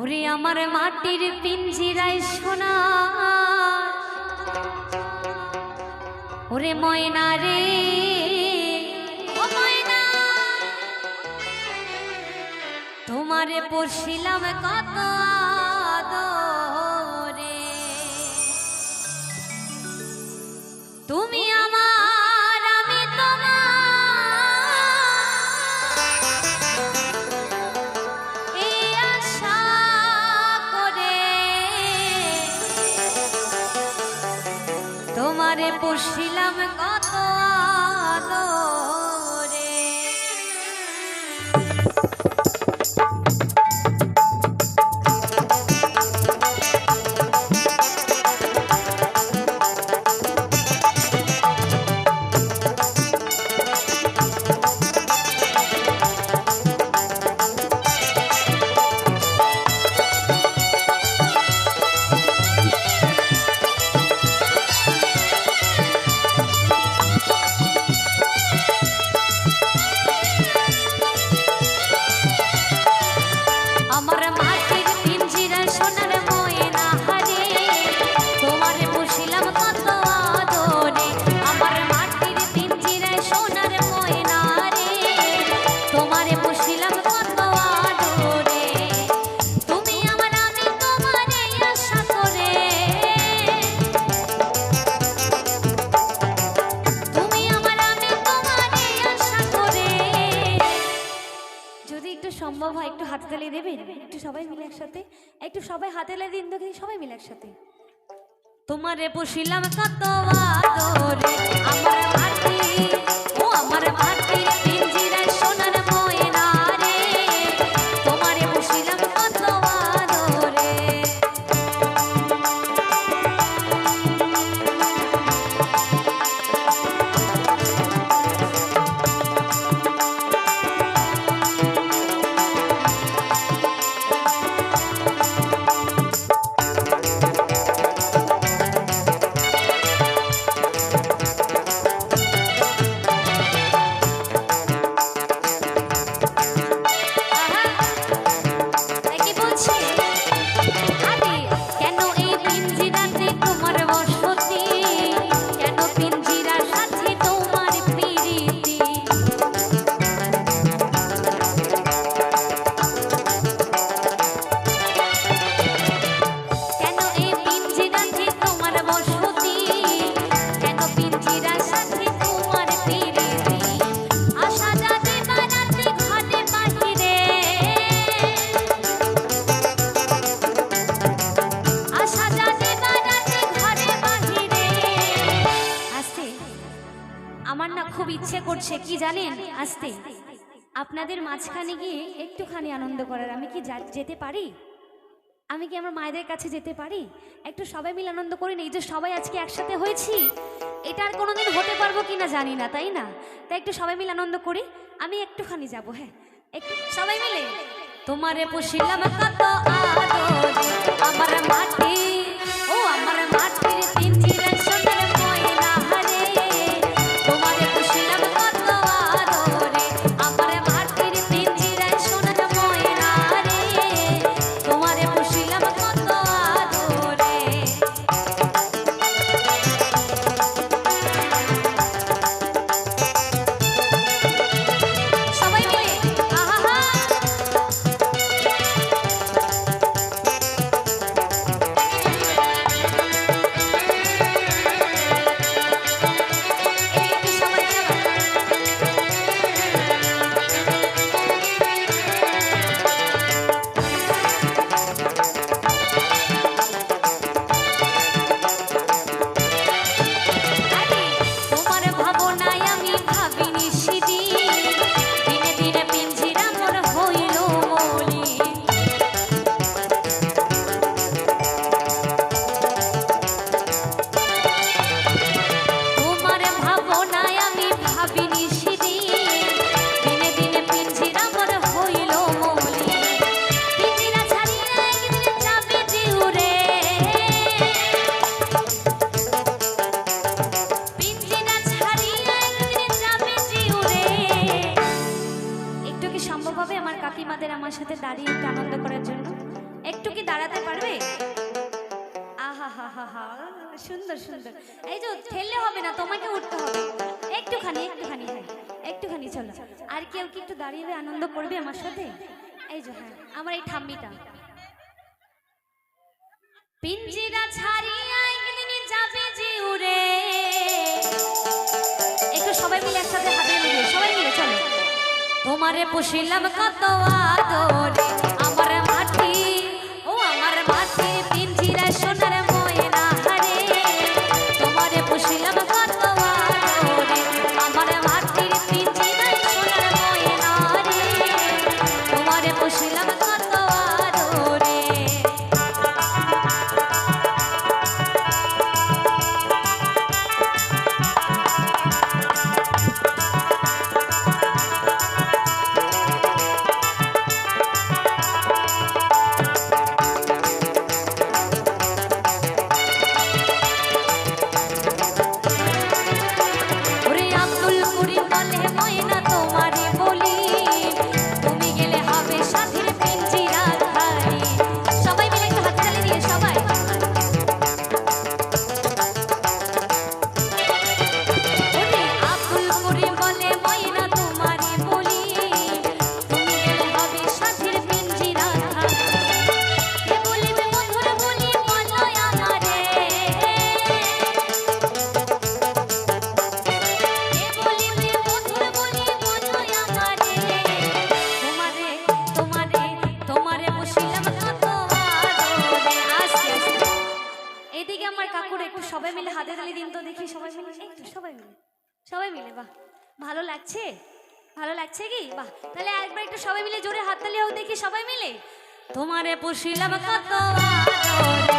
ওরে আমার মাটির পিঞ্জিরায় সোনা, ওরে ময়না রে ও ময়না, তোমারে পড়ছিলাম কত আদরে, তুমি আমার আমি তোমার, এই আশা করে তোমারে পড়ছিলাম কত আদরে। সম্ভব হয় একটু হাত তালি দেবেন, একটু সবাই মিলে একসাথে, একটু সবাই হাতে তালি দিন, দেখি সবাই মিলে একসাথে। তোমারে পুষিলাম কত আদরে, আমার মাটি ও আমার মাটি পিঞ্জিরায় সোনার ময়না রে, তোমারে পুষিলাম কত আদরে। আমার না খুব ইচ্ছে করছে কি জানেন, আসতে আপনাদের মাঝখানে গিয়ে একটুখানি আনন্দ করার। আমি কি যেতে পারি? আমি কি আমার মায়েদের কাছে যেতে পারি? একটু সবাই মিলে আনন্দ করি না। এই যে সবাই আজকে একসাথে হয়েছি, এটা আর কোনোদিন হতে পারবো কিনা জানি না, তাই না? তাই একটু সবাই মিলে আনন্দ করি। আমি একটুখানি যাব, হ্যাঁ একটু সবাই মিলে। তোমারে পুষিলাম কত আদরে, আমার মাটি ও আমার মাটির পিঞ্জিরায় সোনার ময়না রে, তোমারে পুষিলাম কত আদরে, আমার মাটির পিঞ্জিরায় সোনার ময়না রে, তোমারে পুষিলাম কত আদরে। সবাই মিলে আহা কাকিমাদের আমার সাথে দাঁড়িয়ে একটু আনন্দ করার জন্য একটু কি দাঁড়াতে পারবে? আহা হা হা হা, সুন্দর সুন্দর। এই যে ঠেললে হবে না, তোমাকে উঠতে হবে। একটুখানি একটুখানি, হ্যাঁ একটুখানি চলো। আর কেউ কি একটু দাঁড়িয়ে আনন্দ করবে আমার সাথে? এই যে হ্যাঁ, আমার এই ঠাম্মিটা। পিঞ্জিরা ছাড়িয়া একদিন যাবে যে উড়ে, একটু সবাই মিলে একসাথে হাতে মিলিয়ে সবাই মিলে চলো। তোমারে পুষিলাম কত আদরে, আমার মাটি ও আমার মাটি পিঞ্জিরা সোনার ময়না হারে। তোমারে পুষিলাম কত আদরে, আমার মাটির পিঞ্জিরা সোনার ময়না রে। তোমারে পুষিলাম কত আদরে। সবাই মিলে হাতে তালি দিন তো দেখি, সবাই মিলে একটু, সবাই মিলে সবাই মিলে। বাহ ভালো লাগছে, ভালো লাগছে কি? বাহ তাহলে একবার একটু সবাই মিলে জোরে হাততালি হোক দেখি সবাই মিলে। তোমারে পুষিলাম কত আদরে।